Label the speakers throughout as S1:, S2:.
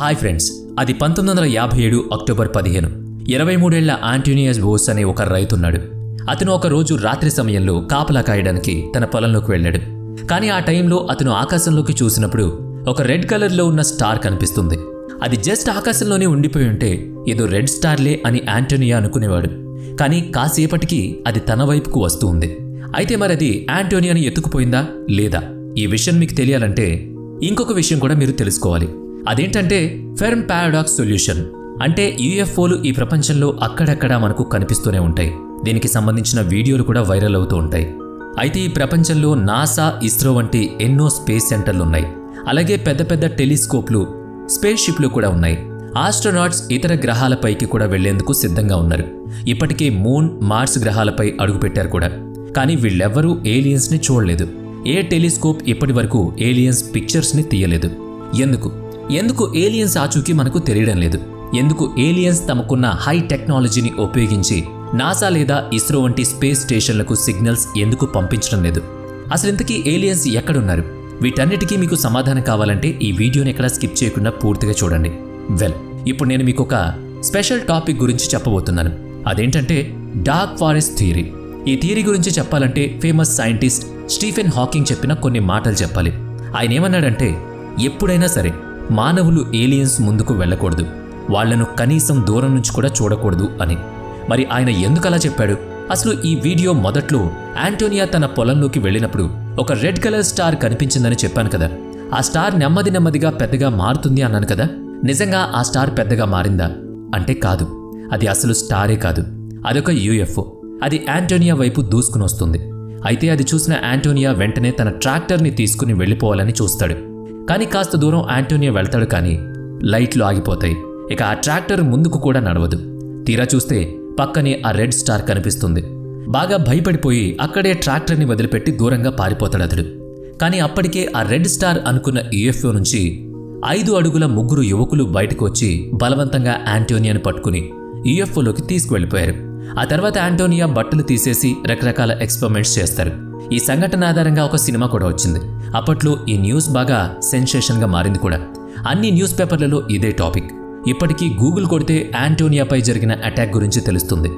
S1: Hi friends, అది 1957 October 15. 23 ఏళ్ల Antonius Bose అనే ఒక రైతున్నాడు. అతను ఒక రోజు రాత్రి సమయంలో కాపలా కాయడానికి తన పొలంలోకి వెళ్ళాడు. కానీ ఆ టైంలో అతను ఆకాశంలోకి చూసినప్పుడు ఒక రెడ్ కలర్లో ఉన్న స్టార్ కనిపిస్తుంది. అది జస్ట్ ఆకాశంలోనే ఉండిపోయి ఉంటే ఏదో రెడ్ స్టార్లే అని ఆంటోనియా అనుకునేవాడు. కానీ కాసేపటికి అది తన వైపుకు వస్తూ ఉంది. అయితే మరది ఆంటోనియాని ఎత్తుకుపోయిందా లేదా? ఈ విషయం మీకు తెలియాలంటే ఇంకొక విషయం కూడా మీరు తెలుసుకోవాలి. అదేంటంటే ఫెర్మ్ పారాడాక్స్ సొల్యూషన్. అంటే యూఎఫ్ఓలు ఈ ప్రపంచంలో అక్కడక్కడా మనకు కనిపిస్తూనే ఉంటాయి. దీనికి సంబంధించిన వీడియోలు కూడా వైరల్ అవుతూ ఉంటాయి. అయితే ఈ ప్రపంచంలో నాసా, ఇస్రో వంటి ఎన్నో స్పేస్ సెంటర్లు ఉన్నాయి. అలాగే పెద్ద పెద్ద టెలిస్కోప్లు, స్పేస్ షిప్లు కూడా ఉన్నాయి. ఆస్ట్రోనాట్స్ ఇతర గ్రహాలపైకి కూడా వెళ్లేందుకు సిద్ధంగా ఉన్నారు. ఇప్పటికే మూన్, మార్స్ గ్రహాలపై అడుగుపెట్టారు కూడా. కానీ వీళ్ళెవ్వరూ ఏలియన్స్ని చూడలేదు. ఏ టెలిస్కోప్ ఇప్పటి వరకు ఏలియన్స్ పిక్చర్స్ని తీయలేదు. ఎందుకు ఏలియన్స్ ఆచూకీ మనకు తెలియడం లేదు? ఎందుకు ఏలియన్స్ తమకున్న హై టెక్నాలజీని ఉపయోగించి నాసా లేదా ఇస్రో వంటి స్పేస్ స్టేషన్లకు సిగ్నల్స్ ఎందుకు పంపించడం లేదు? అసలు ఇంతకీ ఏలియన్స్ ఎక్కడున్నారు? వీటన్నిటికీ మీకు సమాధానం కావాలంటే ఈ వీడియోని ఎక్కడా స్కిప్ చేయకుండా పూర్తిగా చూడండి. ఇప్పుడు నేను మీకు ఒక స్పెషల్ టాపిక్ గురించి చెప్పబోతున్నాను. అదేంటంటే డార్క్ ఫారెస్ట్ థియరీ. ఈ థియరీ గురించి చెప్పాలంటే ఫేమస్ సైంటిస్ట్ స్టీఫెన్ హాకింగ్ చెప్పిన కొన్ని మాటలు చెప్పాలి. ఆయన ఏమన్నాడంటే, ఎప్పుడైనా సరే మానవులు ఏలియన్స్ ముందుకు వెళ్ళకూడదు, వాళ్లను కనీసం దూరం నుంచి కూడా చూడకూడదు అని. మరి ఆయన ఎందుకలా చెప్పాడు? అసలు ఈ వీడియో మొదట్లో ఆంటోనియా తన పొలంలోకి వెళ్ళినప్పుడు ఒక రెడ్ కలర్ స్టార్ కనిపించిందని చెప్పాను కదా. ఆ స్టార్ నెమ్మదిగా పెద్దగా మారుతుంది అన్నాను కదా. నిజంగా ఆ స్టార్ పెద్దగా మారిందా అంటే కాదు. అది అసలు స్టారే కాదు, అదొక యూఎఫ్ఓ. అది ఆంటోనియా వైపు దూసుకుని వస్తుంది. అయితే అది చూసిన ఆంటోనియా వెంటనే తన ట్రాక్టర్ని తీసుకుని వెళ్ళిపోవాలని చూస్తాడు. కానీ కాస్త దూరం ఆంటోనియా వెళ్తాడు, కానీ లైట్లు ఆగిపోతాయి. ఇక ఆ ట్రాక్టర్ ముందుకు కూడా నడవదు. తీరా చూస్తే పక్కనే ఆ రెడ్ స్టార్ కనిపిస్తుంది. బాగా భయపడిపోయి అక్కడే ట్రాక్టర్ని వదిలిపెట్టి దూరంగా పారిపోతాడు అతడు. కానీ అప్పటికే ఆ రెడ్ స్టార్ అనుకున్న యూఎఫ్ఓ నుంచి 5 అడుగుల 3 యువకులు బయటకు వచ్చి బలవంతంగా ఆంటోనియాని పట్టుకుని యూఎఫ్ఓలోకి తీసుకువెళ్ళిపోయారు. ఆ తర్వాత ఆంటోనియా బట్టలు తీసేసి రకరకాల ఎక్స్పెరిమెంట్స్ చేస్తారు. ఈ సంఘటన ఆధారంగా ఒక సినిమా కూడా వచ్చింది. అప్పట్లో ఈ న్యూస్ బాగా సెన్సేషన్గా మారింది కూడా. అన్ని న్యూస్ పేపర్లలో ఇదే టాపిక్. ఇప్పటికీ గూగుల్ కొడితే ఆంటోనియాపై జరిగిన అటాక్ గురించి తెలుస్తుంది.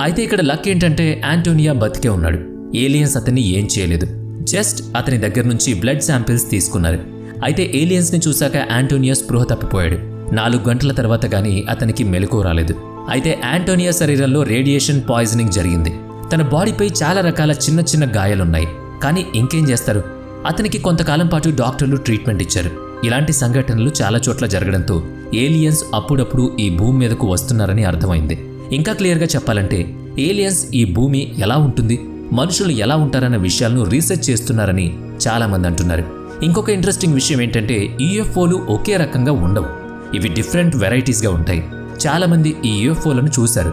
S1: అయితే ఇక్కడ లక్ ఏంటంటే ఆంటోనియా బతికే ఉన్నాడు. ఏలియన్స్ అతన్ని ఏం చేయలేదు. జస్ట్ అతని దగ్గర నుంచి బ్లడ్ శాంపిల్స్ తీసుకున్నారు. అయితే ఏలియన్స్ని చూశాక ఆంటోనియా స్పృహ తప్పిపోయాడు. 4 గంటల తర్వాత కానీ అతనికి మెలకువ రాలేదు. అయితే ఆంటోనియా శరీరంలో రేడియేషన్ పాయిజనింగ్ జరిగింది. తన బాడీపై చాలా రకాల చిన్న గాయాలున్నాయి. కానీ ఇంకేం చేస్తారు? అతనికి కొంతకాలం పాటు డాక్టర్లు ట్రీట్మెంట్ ఇచ్చారు. ఇలాంటి సంఘటనలు చాలా చోట్ల జరగడంతో ఏలియన్స్ అప్పుడప్పుడు ఈ భూమి మీదకు వస్తున్నారని అర్థమైంది. ఇంకా క్లియర్గా చెప్పాలంటే ఏలియన్స్ ఈ భూమి ఎలా ఉంటుంది, మనుషులు ఎలా ఉంటారన్న విషయాలను రీసెర్చ్ చేస్తున్నారని చాలామంది అంటున్నారు. ఇంకొక ఇంట్రెస్టింగ్ విషయం ఏంటంటే యూఎఫ్ఓలు ఒకే రకంగా ఉండవు. ఇవి డిఫరెంట్ వెరైటీస్గా ఉంటాయి. చాలామంది ఈ యూఎఫ్ఓలను చూశారు.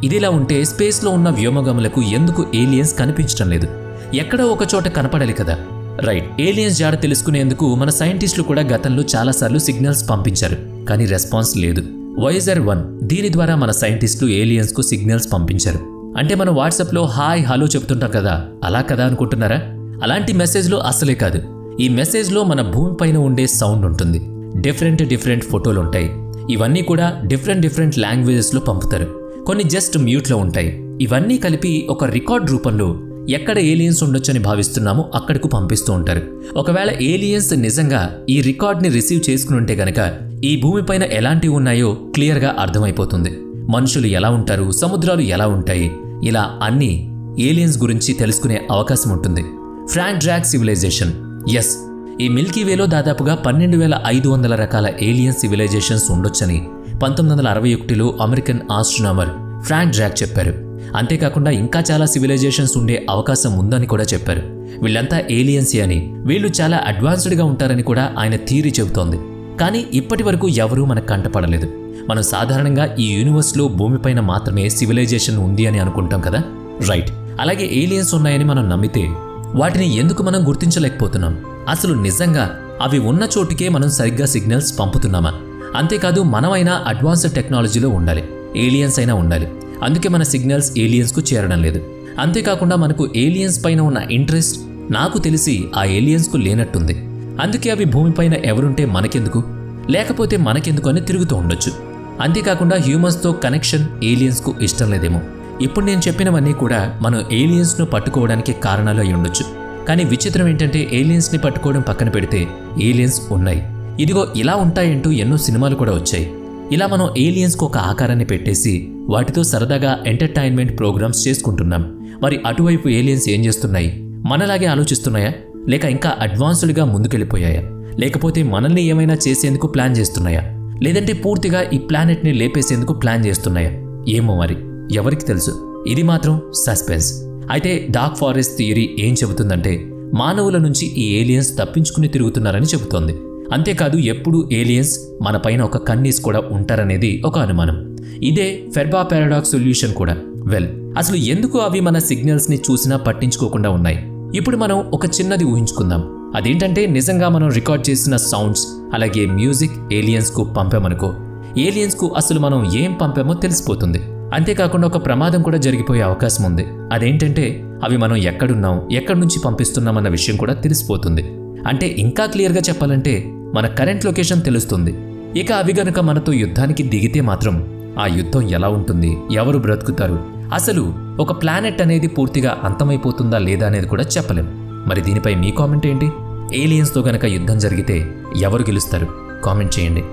S1: ఇదిలా ఉంటే స్పేస్లో ఉన్న వ్యోమగాములకు ఎందుకు ఏలియన్స్ కనిపించడం లేదు? ఎక్కడో ఒక చోట కనపడాలి కదా. రైట్, ఏలియన్స్ జాడ తెలుసుకునేందుకు మన సైంటిస్టులు కూడా గతంలో చాలాసార్లు సిగ్నల్స్ పంపించారు, కానీ రెస్పాన్స్ లేదు. వాయేజర్ 1 దీని ద్వారా మన సైంటిస్టులు ఏలియన్స్కు సిగ్నల్స్ పంపించారు. అంటే మనం వాట్సాప్లో హాయ్ హలో చెప్తుంటాం కదా, అలా కదా అనుకుంటున్నారా? అలాంటి మెసేజ్లో అసలే కాదు. ఈ మెసేజ్లో మన భూమిపైన ఉండే సౌండ్ ఉంటుంది. డిఫరెంట్ ఫోటోలు ఉంటాయి. ఇవన్నీ కూడా డిఫరెంట్ లాంగ్వేజెస్లో పంపుతారు. కొన్ని జస్ట్ మ్యూట్లో ఉంటాయి. ఇవన్నీ కలిపి ఒక రికార్డ్ రూపంలో ఎక్కడ ఏలియన్స్ ఉండొచ్చని భావిస్తున్నామో అక్కడకు పంపిస్తూ ఉంటారు. ఒకవేళ ఏలియన్స్ నిజంగా ఈ రికార్డ్ని రిసీవ్ చేసుకుని ఉంటే గనక ఈ భూమిపైన ఎలాంటివి ఉన్నాయో క్లియర్గా అర్థమైపోతుంది. మనుషులు ఎలా ఉంటారు, సముద్రాలు ఎలా ఉంటాయి, ఇలా అన్నీ ఏలియన్స్ గురించి తెలుసుకునే అవకాశం ఉంటుంది. Frank drag civilisation. ఎస్, ఈ మిల్కీవేలో దాదాపుగా 12,500 రకాల ఏలియన్ సివిలైజేషన్స్ ఉండొచ్చని 1961లో అమెరికన్ ఆస్ట్రోనామర్ ఫ్రాంక్ డ్రాక్ చెప్పారు. అంతేకాకుండా ఇంకా చాలా సివిలైజేషన్స్ ఉండే అవకాశం ఉందని కూడా చెప్పారు. వీళ్ళంతా ఏలియన్సే అని, వీళ్ళు చాలా అడ్వాన్స్డ్గా ఉంటారని కూడా ఆయన థియరీ చెబుతోంది. కానీ ఇప్పటి వరకు ఎవరూ మనకు కంటపడలేదు. మనం సాధారణంగా ఈ యూనివర్స్లో భూమిపైన మాత్రమే సివిలైజేషన్ ఉంది అని అనుకుంటాం కదా. రైట్, అలాగే ఏలియన్స్ ఉన్నాయని మనం నమ్మితే వాటిని ఎందుకు మనం గుర్తించలేకపోతున్నాం? అసలు నిజంగా అవి ఉన్న చోటుకే మనం సరిగ్గా సిగ్నల్స్ పంపుతున్నామా? అంతేకాదు, మనమైనా అడ్వాన్స్డ్ టెక్నాలజీలో ఉండాలి, ఏలియన్స్ అయినా ఉండాలి. అందుకే మన సిగ్నల్స్ ఏలియన్స్కు చేరడం లేదు. అంతేకాకుండా మనకు ఏలియన్స్ పైన ఉన్న ఇంట్రెస్ట్ నాకు తెలిసి ఆ ఏలియన్స్కు లేనట్టుంది. అందుకే అవి భూమిపైన ఎవరుంటే మనకెందుకు? లేకపోతే మనకెందుకు అని తిరుగుతూ ఉండొచ్చు. అంతేకాకుండా హ్యూమన్స్తో కనెక్షన్ ఏలియన్స్కు ఇష్టం లేదేమో. ఇప్పుడు నేను చెప్పినవన్నీ కూడా మనం ఏలియన్స్ను పట్టుకోవడానికి కారణాలు అయి ఉండొచ్చు. కానీ విచిత్రం ఏంటంటే ఏలియన్స్ని పట్టుకోవడం పక్కన పెడితే ఏలియన్స్ ఉన్నాయి. ఇదిగో ఇలా ఉంటాయంటూ ఎన్నో సినిమాలు కూడా వచ్చాయి. ఇలా మనం ఏలియన్స్కు ఒక ఆకారాన్ని పెట్టేసి వాటితో సరదాగా ఎంటర్టైన్మెంట్ ప్రోగ్రామ్స్ చేసుకుంటున్నాం. మరి అటువైపు ఏలియన్స్ ఏం చేస్తున్నాయి? మనలాగే ఆలోచిస్తున్నాయా? లేక ఇంకా అడ్వాన్స్డ్గా ముందుకెళ్ళిపోయాయా? లేకపోతే మనల్ని ఏమైనా చేసేందుకు ప్లాన్ చేస్తున్నాయా? లేదంటే పూర్తిగా ఈ ప్లానెట్ని లేపేసేందుకు ప్లాన్ చేస్తున్నాయా? ఏమో మరి, ఎవరికి తెలుసు. ఇది మాత్రం సస్పెన్స్. అయితే డార్క్ ఫారెస్ట్ థియరీ ఏం చెబుతుందంటే మానవుల నుంచి ఈ ఏలియన్స్ తప్పించుకుని తిరుగుతున్నారని చెబుతోంది. అంతేకాదు ఎప్పుడూ ఏలియన్స్ మన పైన ఒక కన్నీస్ కూడా ఉంటారనేది ఒక అనుమానం. ఇదే ఫెర్బా పారాడాక్స్ సొల్యూషన్ కూడా. అసలు ఎందుకు అవి మన సిగ్నల్స్ని చూసినా పట్టించుకోకుండా ఉన్నాయి? ఇప్పుడు మనం ఒక చిన్నది ఊహించుకుందాం. అదేంటంటే నిజంగా మనం రికార్డ్ చేసిన సౌండ్స్ అలాగే మ్యూజిక్ ఏలియన్స్కు పంపామనుకో, ఏలియన్స్కు అసలు మనం ఏం పంపామో తెలిసిపోతుంది. అంతేకాకుండా ఒక ప్రమాదం కూడా జరిగిపోయే అవకాశం ఉంది. అదేంటంటే అవి మనం ఎక్కడున్నాం, ఎక్కడి నుంచి పంపిస్తున్నామన్న విషయం కూడా తెలిసిపోతుంది. అంటే ఇంకా క్లియర్గా చెప్పాలంటే మన కరెంట్ లొకేషన్ తెలుస్తుంది. ఇక అవి గనుక మనతో యుద్ధానికి దిగితే మాత్రం ఆ యుద్ధం ఎలా ఉంటుంది, ఎవరు బ్రతుకుతారు, అసలు ఒక ప్లానెట్ అనేది పూర్తిగా అంతమైపోతుందా లేదా అనేది కూడా చెప్పలేం. మరి దీనిపై మీ కామెంట్ ఏంటి? ఏలియన్స్తో గనక యుద్ధం జరిగితే ఎవరు గెలుస్తారు? కామెంట్ చేయండి.